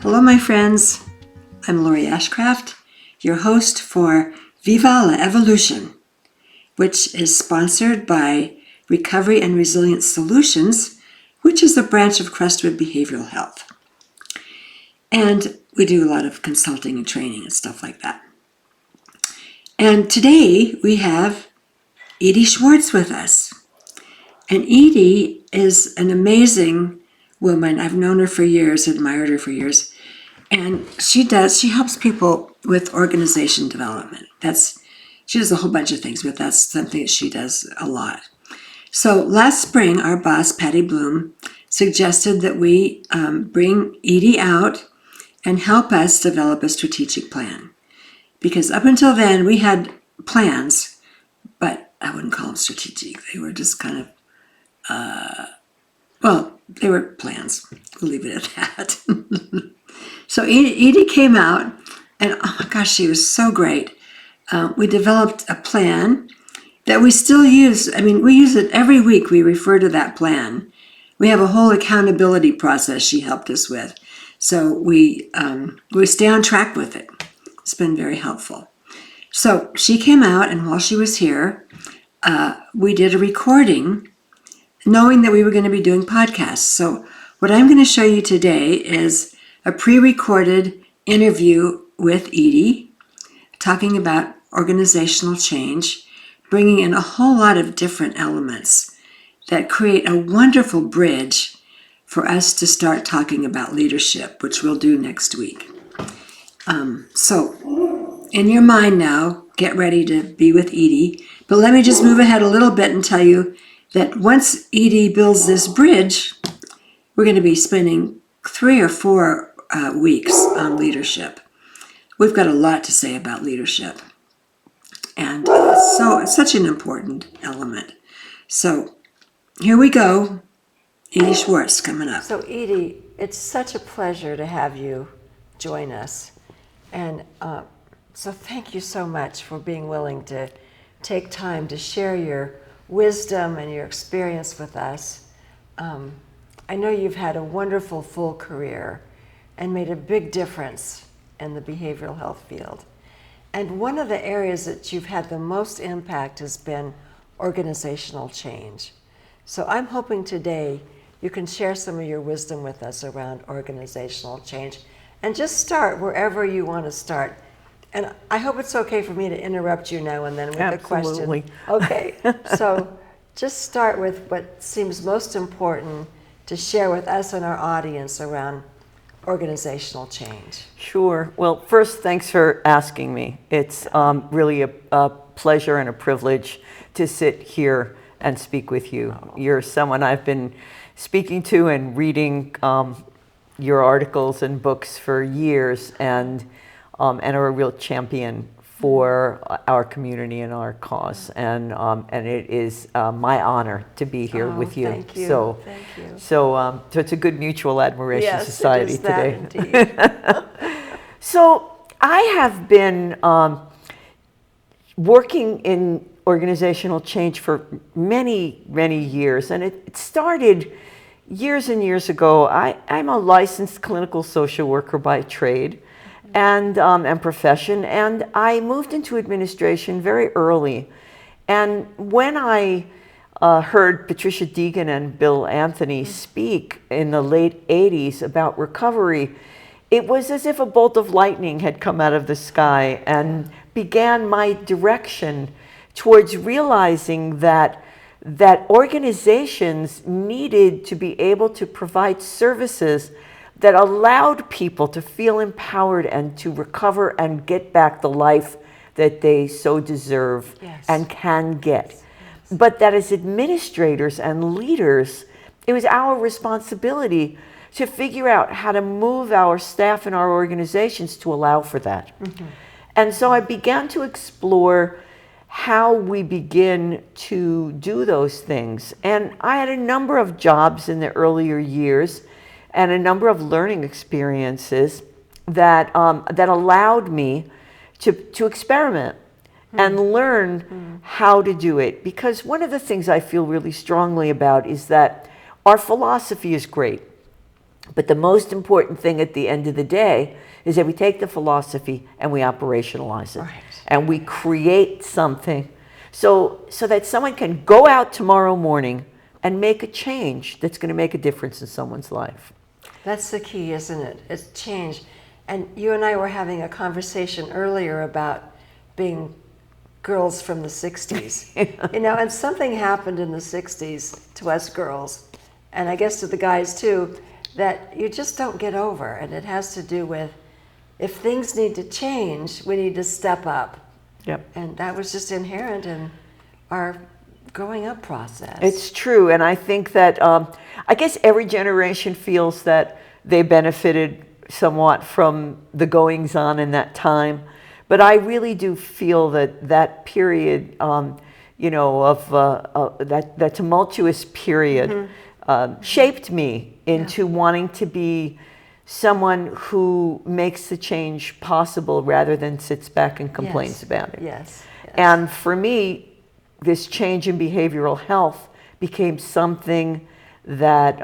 Hello, my friends. I'm Lori Ashcraft, your host for Viva La Evolution, which is sponsored by Recovery and Resilience Solutions, which is a branch of Crestwood Behavioral Health. And we do a lot of consulting and training and stuff like that. And today we have Edye Schwartz with us. And Edye is an amazing woman. I've known her for years, admired her for years. And she helps people with organization development. She does a whole bunch of things, but that's something that she does a lot. So last spring, our boss, Patty Blum, suggested that we bring Edye out and help us develop a strategic plan. Because up until then, we had plans, but I wouldn't call them strategic. They were just kind of, they were plans. We'll leave it at that. So Edye came out, and oh my gosh, she was so great. We developed a plan that we still use. I mean, we use it every week. We refer to that plan. We have a whole accountability process she helped us with. So we stay on track with it. It's been very helpful. So she came out, and while she was here, we did a recording, knowing that we were going to be doing podcasts. So what I'm going to show you today is a pre-recorded interview with Edye, talking about organizational change, bringing in a whole lot of different elements that create a wonderful bridge for us to start talking about leadership, which we'll do next week. So in your mind now, get ready to be with Edye. But let me just move ahead a little bit and tell you that once Edye builds this bridge, we're going to be spending 3 or 4 weeks on leadership. We've got a lot to say about leadership. And so it's such an important element. So here we go. Edye Schwartz coming up. So Edye, it's such a pleasure to have you join us. And so thank you so much for being willing to take time to share your wisdom and your experience with us. I know you've had a wonderful full career and made a big difference in the behavioral health field. And one of the areas that you've had the most impact has been organizational change. So I'm hoping today you can share some of your wisdom with us around organizational change. And just start wherever you want to start. And I hope it's okay for me to interrupt you now and then with a question. Absolutely. Okay, so just start with what seems most important to share with us and our audience around organizational change. Sure. Well, first, thanks for asking me. It's really a pleasure and a privilege to sit here and speak with you. You're someone I've been speaking to and reading your articles and books for years, and are a real champion for our community and our cause. And it is my honor to be here with you. Thank you. So, thank you. So it's a good mutual admiration society it is that today. Indeed. So I have been working in organizational change for many, many years, and it started years and years ago. I'm a licensed clinical social worker by trade and profession, and I moved into administration very early. And when I heard Patricia Deegan and Bill Anthony speak in the late 80s about recovery, it was as if a bolt of lightning had come out of the sky and began my direction towards realizing that organizations needed to be able to provide services that allowed people to feel empowered and to recover and get back the life that they so deserve and can get. But that as administrators and leaders, it was our responsibility to figure out how to move our staff and our organizations to allow for that. And so I began to explore how we begin to do those things. And I had a number of jobs in the earlier years and a number of learning experiences that allowed me to experiment and learn how to do it. Because one of the things I feel really strongly about is that our philosophy is great. But the most important thing at the end of the day is that we take the philosophy and we operationalize it. Right. And we create something so that someone can go out tomorrow morning and make a change that's going to make a difference in someone's life. That's the key, isn't it? It's change. And you and I were having a conversation earlier about being girls from the 60s. You know, and something happened in the 60s to us girls, and I guess to the guys too, that you just don't get over. And it has to do with, if things need to change, we need to step up. Yep. And that was just inherent in our growing up process. It's true. And I think that, I guess every generation feels that they benefited somewhat from the goings on in that time. But I really do feel that that period, you know, of that tumultuous period shaped me into wanting to be someone who makes the change possible rather than sits back and complains about it. Yes. And for me, this change in behavioral health became something that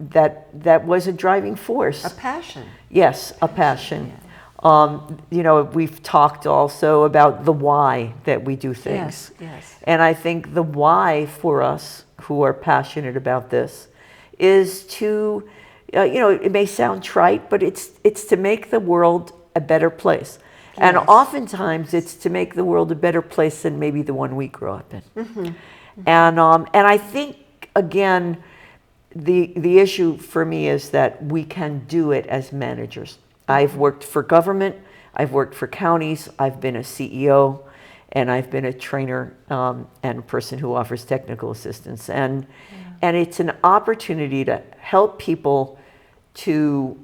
that was a driving force. A passion. Yes, a passion. You know, we've talked also about the why that we do things. Yes. And I think the why for us who are passionate about this is to, you know, it may sound trite, but it's to make the world a better place. And oftentimes it's to make the world a better place than maybe the one we grew up in. And I think, again, the issue for me is that we can do it as managers. I've worked for government, I've worked for counties, I've been a CEO, and I've been a trainer and a person who offers technical assistance. And it's an opportunity to help people to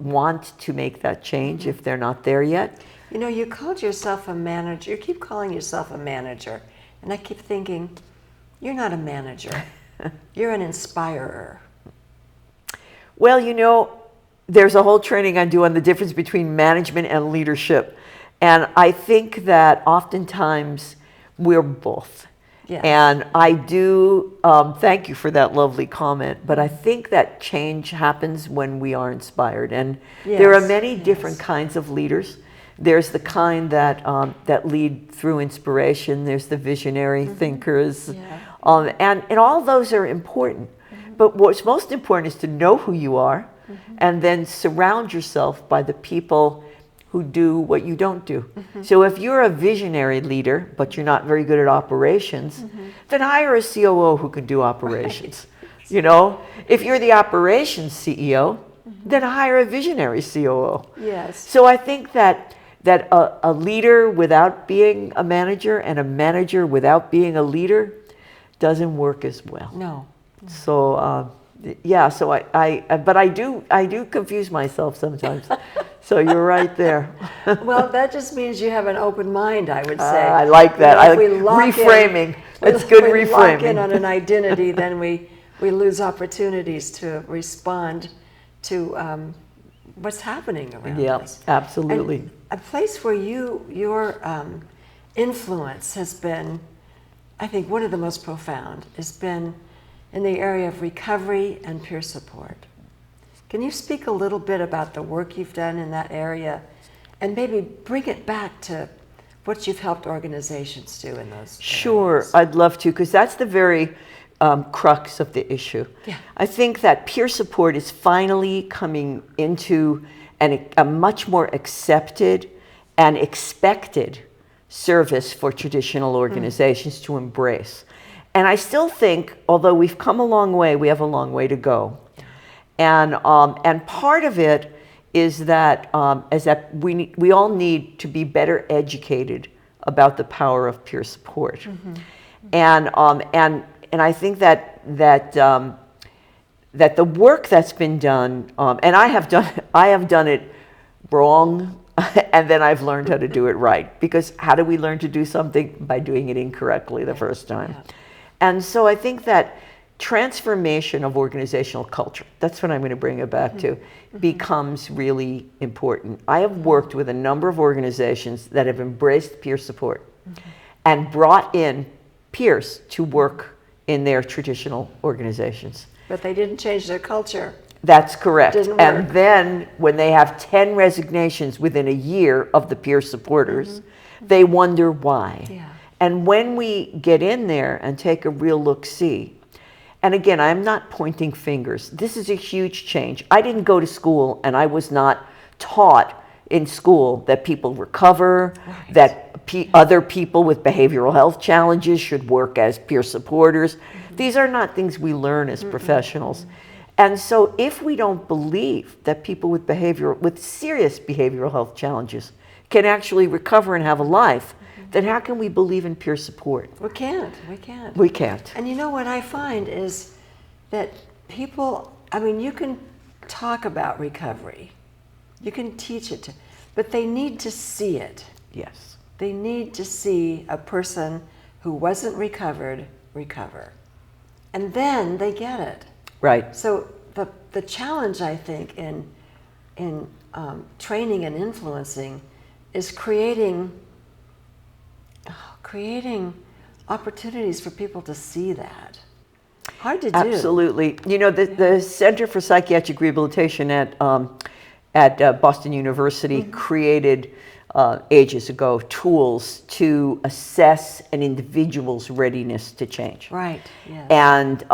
want to make that change if they're not there yet. You know, you called yourself a manager. You keep calling yourself a manager. And I keep thinking, you're not a manager. You're an inspirer. Well, you know, there's a whole training I do on the difference between management and leadership. And I think that oftentimes we're both. Yes. And I do, thank you for that lovely comment, but I think that change happens when we are inspired. And there are many different kinds of leaders. There's the kind that, that lead through inspiration. There's the visionary thinkers. And all those are important. But what's most important is to know who you are and then surround yourself by the people who do what you don't do. So if you're a visionary leader, but you're not very good at operations, then hire a COO who can do operations. Right. You know, if you're the operations CEO, then hire a visionary COO. Yes. So I think that a leader without being a manager and a manager without being a leader doesn't work as well. No. So yeah, so but I do confuse myself sometimes. So you're right there. Well, that just means you have an open mind, I would say. I like that. You know, I like reframing. That's good reframing. If we lock in on an identity, then we lose opportunities to respond to what's happening around us. Yeah, absolutely. And a place where your influence has been, I think one of the most profound, has been in the area of recovery and peer support. Can you speak a little bit about the work you've done in that area and maybe bring it back to what you've helped organizations do in those Sure, areas? I'd love to, because that's the very crux of the issue. Yeah. I think that peer support is finally coming into a much more accepted and expected service for traditional organizations to embrace. And I still think, although we've come a long way, we have a long way to go. And part of it is that we all need to be better educated about the power of peer support. And I think that the work that's been done, and I have done it wrong, and then I've learned how to do it right. Because how do we learn to do something? By doing it incorrectly the first time. Yeah. And so I think that transformation of organizational culture, that's what I'm going to bring it back to, becomes really important. I have worked with a number of organizations that have embraced peer support and brought in peers to work in their traditional organizations. But they didn't change their culture. That's correct. Didn't work. And then when they have 10 resignations within a year of the peer supporters, they wonder why. Yeah. And when we get in there and take a real look-see, and again, I'm not pointing fingers. This is a huge change. I didn't go to school, and I was not taught in school that people recover, that other people with behavioral health challenges should work as peer supporters. These are not things we learn as professionals. And so if we don't believe that people with serious behavioral health challenges can actually recover and have a life, then how can we believe in peer support? We can't. We can't. We can't. And you know what I find is that people, I mean, you can talk about recovery, you can teach it, but they need to see it. Yes. They need to see a person who wasn't recovered recover. And then they get it. Right. So the challenge, I think, in training and influencing is creating opportunities for people to see that. Hard to do. Absolutely. You know, the Center for Psychiatric Rehabilitation at Boston University created ages ago tools to assess an individual's readiness to change. Right. Yes. And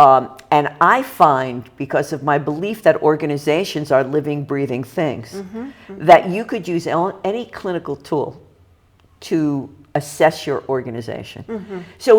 I find, because of my belief that organizations are living, breathing things, that you could use any clinical tool to assess your organization. So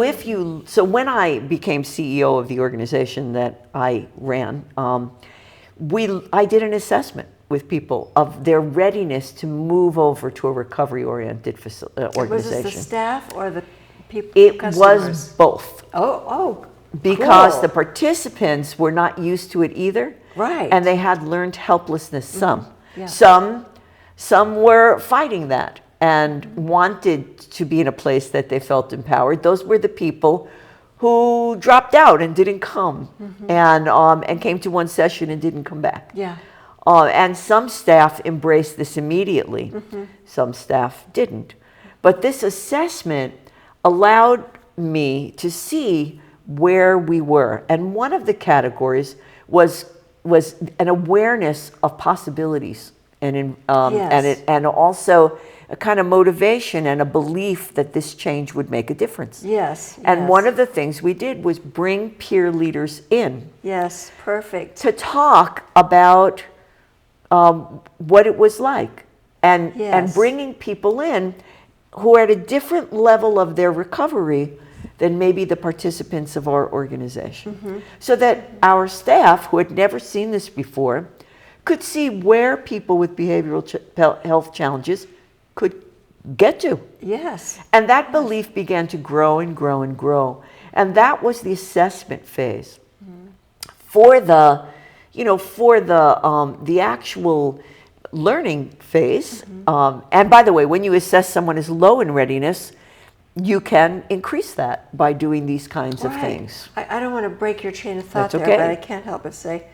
when I became CEO of the organization that I ran, I did an assessment with people of their readiness to move over to a recovery-oriented organization. Was this the staff or the people? It customers? was both. Oh, Because cool. the participants were not used to it either. Right. And they had learned helplessness, some. Yeah. Some were fighting that and wanted to be in a place that they felt empowered. Those were the people who dropped out and didn't come, and came to one session and didn't come back. Yeah. And some staff embraced this immediately. Some staff didn't. But this assessment allowed me to see where we were. And one of the categories was an awareness of possibilities and also a kind of motivation and a belief that this change would make a difference. Yes. And one of the things we did was bring peer leaders in. Yes, perfect. To talk about what it was like, and bringing people in who are at a different level of their recovery than maybe the participants of our organization. So that our staff, who had never seen this before, could see where people with behavioral health challenges could get to. Yes. And that belief began to grow and grow and grow. And that was the assessment phase. For the actual learning phase, and by the way, when you assess someone as low in readiness, you can increase that by doing these kinds of things. I don't want to break your train of thought That's there, okay. but I can't help but say,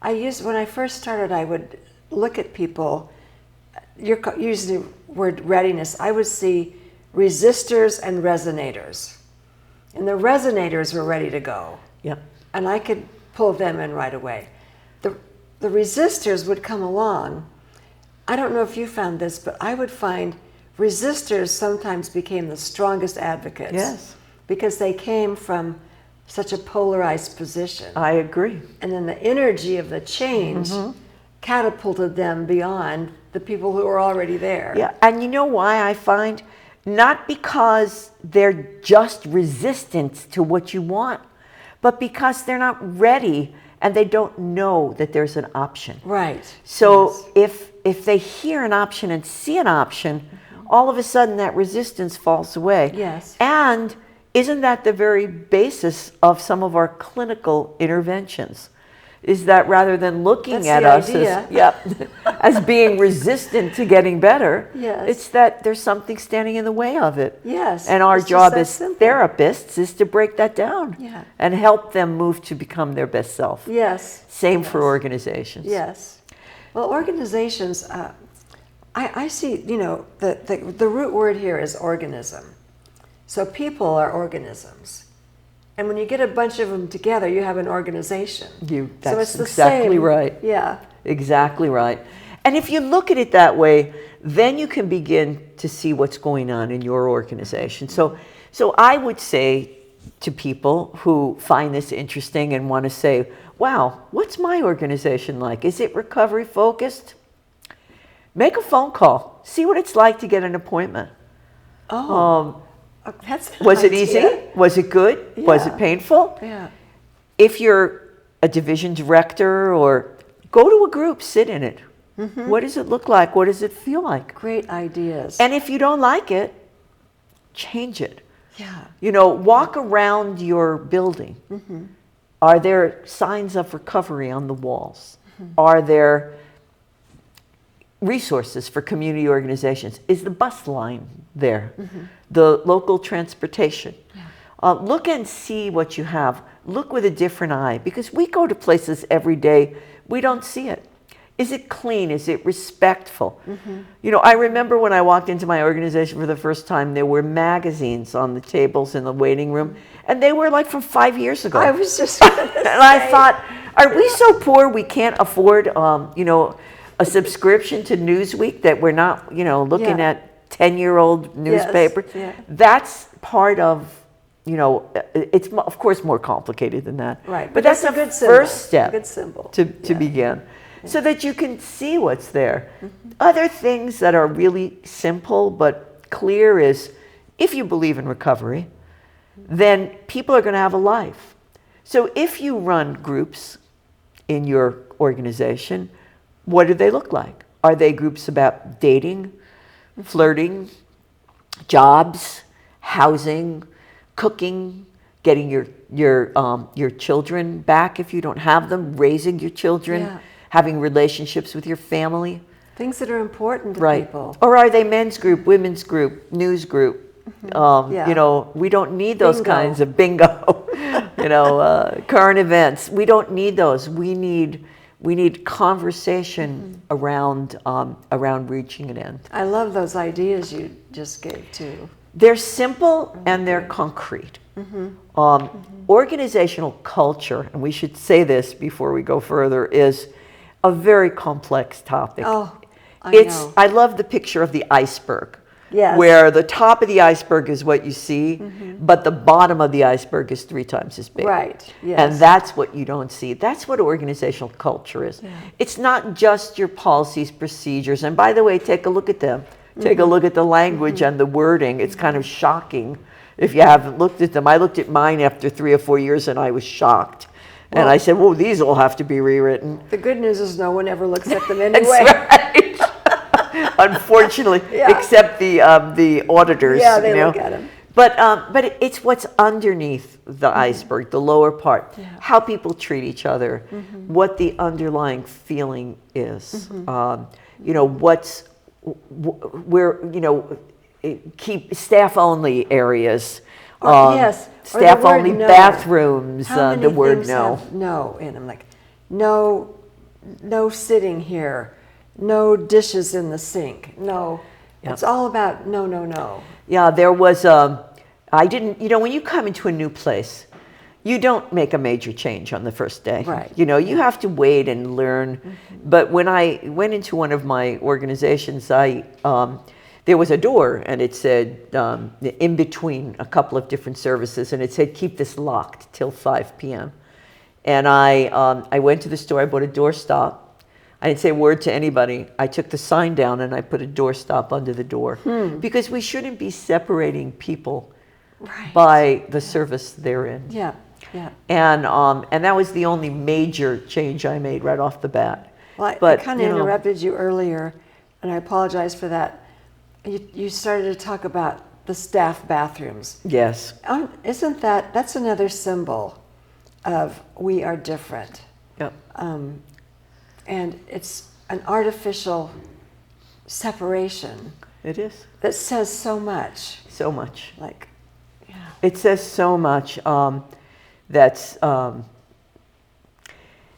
when I first started, I would look at people, you're using the word readiness, I would see resistors and resonators. And the resonators were ready to go. Yep. And I could pull them in right away. The resistors would come along. I don't know if you found this, but I would find resistors sometimes became the strongest advocates. Yes. Because they came from such a polarized position. I agree. And then the energy of the change catapulted them beyond the people who were already there. Yeah, and you know why I find? Not because they're just resistant to what you want, but because they're not ready and they don't know that there's an option. Right. So if they hear an option and see an option, all of a sudden that resistance falls away. Yes. And isn't that the very basis of some of our clinical interventions? Is that rather than looking That's at the us idea. as being resistant to getting better, Yes. it's that there's something standing in the way of it. Yes. And our It's just job that as simple. therapists is to break that down Yeah. and help them move to become their best self. Yes. Same for organizations. Yes. Well, organizations, I see, the root word here is organism. So people are organisms. And when you get a bunch of them together, you have an organization. That's so it's the exactly same. right. Yeah. Exactly right. And if you look at it that way, then you can begin to see what's going on in your organization. So I would say to people who find this interesting and want to say, wow, what's my organization like? Is it recovery focused? Make a phone call. See what it's like to get an appointment. That's an Was it idea. easy? Was it good? Yeah. Was it painful? Yeah. If you're a division director, or go to a group, sit in it. What does it look like? What does it feel like? Great ideas. And if you don't like it, change it. Yeah. Walk around your building. Are there signs of recovery on the walls? Are there resources for community organizations? Is the bus line there? The local transportation? Look and see what you have. Look with a different eye, because we go to places every day, we don't see it. Is it clean? Is it respectful? I remember when I walked into my organization for the first time, there were magazines on the tables in the waiting room, and they were like from 5 years ago. I was just gonna and I thought, are we so poor we can't afford, a subscription to Newsweek, that we're not, looking at 10-year-old newspapers? Yeah. That's part of, it's of course more complicated than that. Right. But that's a a good symbol. first step A good symbol. to begin, so that you can see what's there. Other things that are really simple but clear is, if you believe in recovery, then people are going to have a life. So if you run groups in your organization, what do they look like? Are they groups about dating, flirting, jobs, housing, cooking, getting your children back if you don't have them, raising your children, having relationships with your family? Things that are important to Right. people. Or are they men's group, women's group, news group? We don't need those Bingo. kinds of bingo, current events. We don't need those. We need conversation around reaching an end. I love those ideas you just gave too. They're simple and they're concrete. Organizational culture, and we should say this before we go further, is a very complex topic. Oh, I know. I love the picture of the iceberg. Yes. Where the top of the iceberg is what you see, but the bottom of the iceberg is 3 times as big. Right, yes. And that's what you don't see. That's what organizational culture is. Yeah. It's not just your policies, procedures. And by the way, take a look at them. Take a look at the language and the wording. It's kind of shocking if you haven't looked at them. I looked at mine after 3 or 4 years and I was shocked. And I said, well, these all have to be rewritten. The good news is no one ever looks at them anyway. That's right. Unfortunately, except the auditors. Yeah, they look at them. But it's what's underneath the iceberg, the lower part. How people treat each other, what the underlying feeling is. Keep staff only areas. Yes. Or the Staff word only no. bathrooms. How many The word things no. have no in them? Like, no sitting here. No dishes in the sink. No. It's all about no, no, no. Yeah, there was when you come into a new place, you don't make a major change on the first day. Right. You have to wait and learn. But when I went into one of my organizations, there was a door and it said, in between a couple of different services, and it said, keep this locked till 5 p.m. And I went to the store, I bought a doorstop. I didn't say a word to anybody. I took the sign down and I put a doorstop under the door. Because we shouldn't be separating people by the service they're in. Yeah, yeah. And that was the only major change I made right off the bat. Well, I kind of interrupted you earlier, and I apologize for that. You started to talk about the staff bathrooms. Yes. Isn't that's another symbol of we are different. Yep. And it's an artificial separation. It is. That says so much. So much. Like, yeah. It says so much.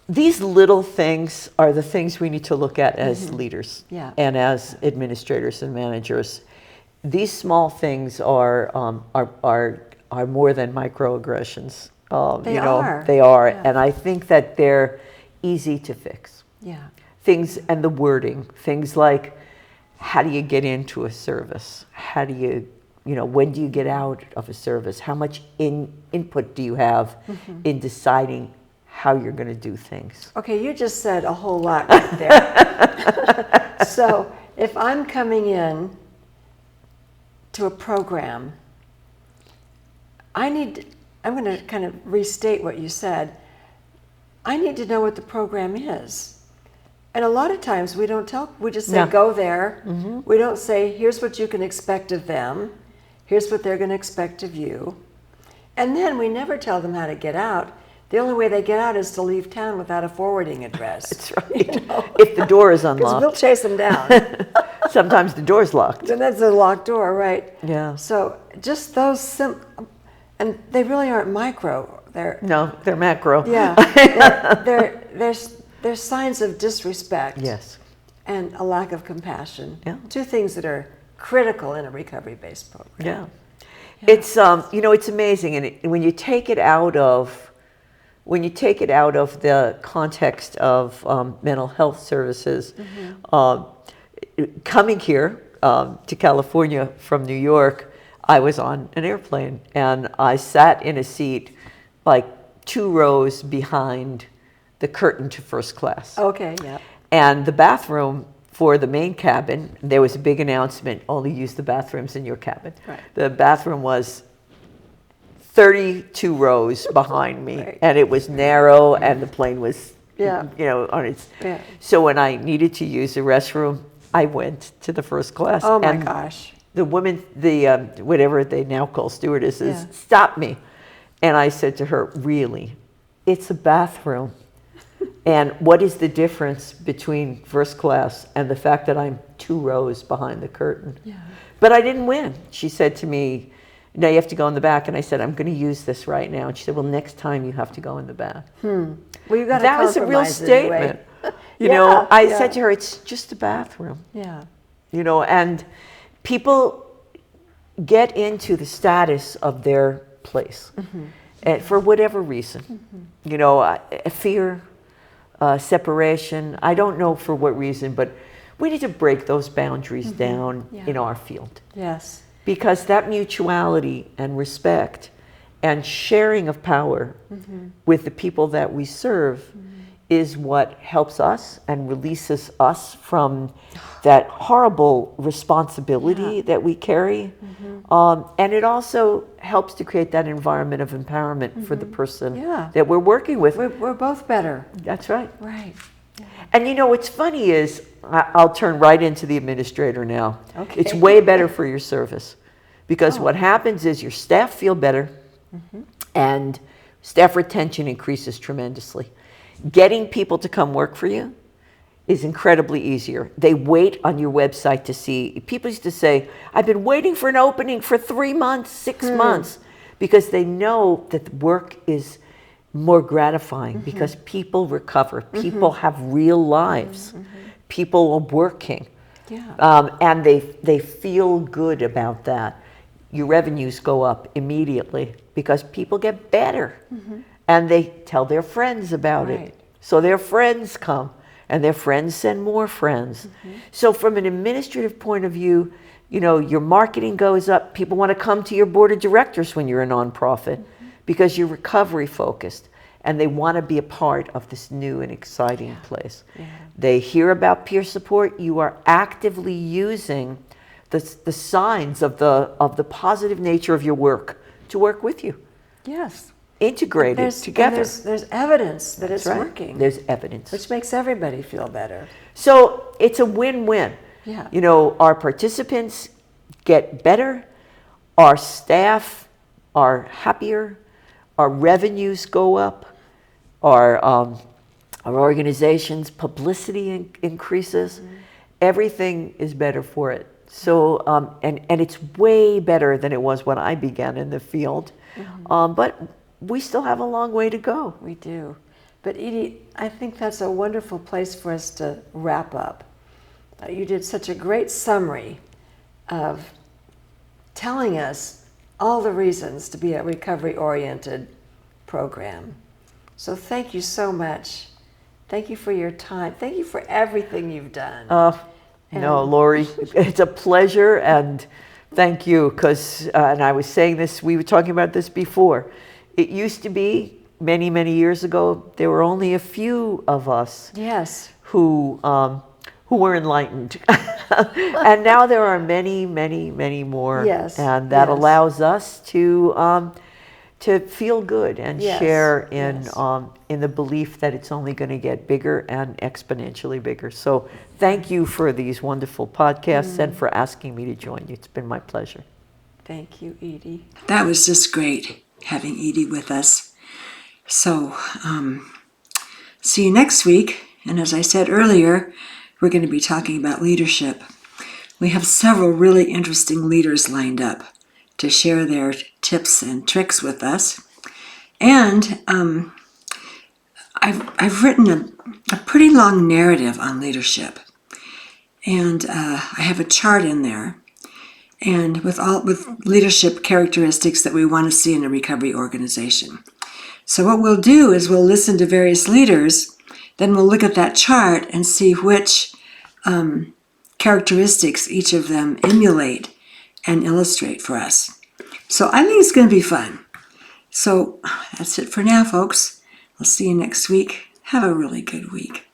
These little things are the things we need to look at as leaders and as administrators and managers. These small things are are more than microaggressions. They you know, are. They are. Yeah. And I think that they're easy to fix. Yeah. Things, and the wording, things like, how do you get into a service? How do you, when do you get out of a service? How much input do you have in deciding how you're going to do things? Okay, you just said a whole lot right there. So if I'm coming in to a program, I'm going to kind of restate what you said. I need to know what the program is. And a lot of times we just say, go there. We don't say, here's what you can expect of them. Here's what they're going to expect of you. And then we never tell them how to get out. The only way they get out is to leave town without a forwarding address. That's right. If the door is unlocked. Because we'll chase them down. Sometimes the door's locked. And that's a locked door, right? Yeah. So just those and they really aren't micro. They're macro. Yeah. They're signs of disrespect. Yes. And a lack of compassion. Yeah. Two things that are critical in a recovery-based program. Yeah. It's it's amazing, and when you take it out of the context of mental health services, coming here to California from New York, I was on an airplane and I sat in a seat like 2 rows behind the curtain to first class. Okay. Yeah. And the bathroom for the main cabin, there was a big announcement, only use the bathrooms in your cabin. Right. The bathroom was 32 rows behind me, Right. and it was narrow, and the plane was, Yeah. on its. Yeah. So when I needed to use the restroom, I went to the first class. Oh my and gosh. The woman, whatever they now call stewardesses, Yeah. stopped me. And I said to her, really, it's a bathroom. And what is the difference between first class and the fact that I'm 2 rows behind the curtain? Yeah. But I didn't win. She said to me, no, you have to go in the back. And I said, I'm going to use this right now. And she said, well, next time you have to go in the back. Well, you got to That was a real compromise anyway. statement. I Yeah. said to her, it's just a bathroom. Yeah. And people get into the status of their place and for whatever reason. Fear, separation. I don't know for what reason, but we need to break those boundaries down in our field. Yes. Because that mutuality and respect and sharing of power with the people that we serve is what helps us and releases us from that horrible responsibility that we carry. And it also helps to create that environment of empowerment for the person that we're working with. We're both better. That's right. Right. And what's funny is, I'll turn right into the administrator now. Okay. It's way better for your service. Because what happens is your staff feel better and staff retention increases tremendously. Getting people to come work for you is incredibly easier. They wait on your website to see. People used to say, I've been waiting for an opening for 3 months, 6 months, because they know that the work is more gratifying because people recover. People have real lives. People are working. Yeah. And they feel good about that. Your revenues go up immediately because people get better. And they tell their friends about it. So their friends come, and their friends send more friends. So from an administrative point of view, your marketing goes up. People want to come to your board of directors when you're a nonprofit because you're recovery focused, and they want to be a part of this new and exciting place. They hear about peer support. You are actively using the signs of the positive nature of your work to work with you. Yes. Integrated together. There's evidence that it's right. working. There's evidence. Which makes everybody feel better. So it's a win-win. Yeah. Our participants get better, our staff are happier, our revenues go up, our organization's publicity increases. Everything is better for it. So, and it's way better than it was when I began in the field. But we still have a long way to go. We do. But Edye, I think that's a wonderful place for us to wrap up. You did such a great summary of telling us all the reasons to be a recovery-oriented program. So thank you so much. Thank you for your time. Thank you for everything you've done. No, Lori, it's a pleasure, and thank you, because, and I was saying this, we were talking about this before. It used to be, many, many years ago, there were only a few of us Yes. who were enlightened. And now there are many, many, many more. Yes, And that yes. allows us to feel good and Yes, share yes. in the belief that it's only going to get bigger and exponentially bigger. So thank you for these wonderful podcasts and for asking me to join you. It's been my pleasure. Thank you, Edye. That was just great having Edye with us. So, see you next week. And as I said earlier, we're going to be talking about leadership. We have several really interesting leaders lined up to share their tips and tricks with us. And I've written a pretty long narrative on leadership. And I have a chart in there. And with leadership characteristics that we want to see in a recovery organization. So what we'll do is we'll listen to various leaders, then we'll look at that chart and see which characteristics each of them emulate and illustrate for us. So I think it's going to be fun. So that's it for now, folks. I'll see you next week. Have a really good week.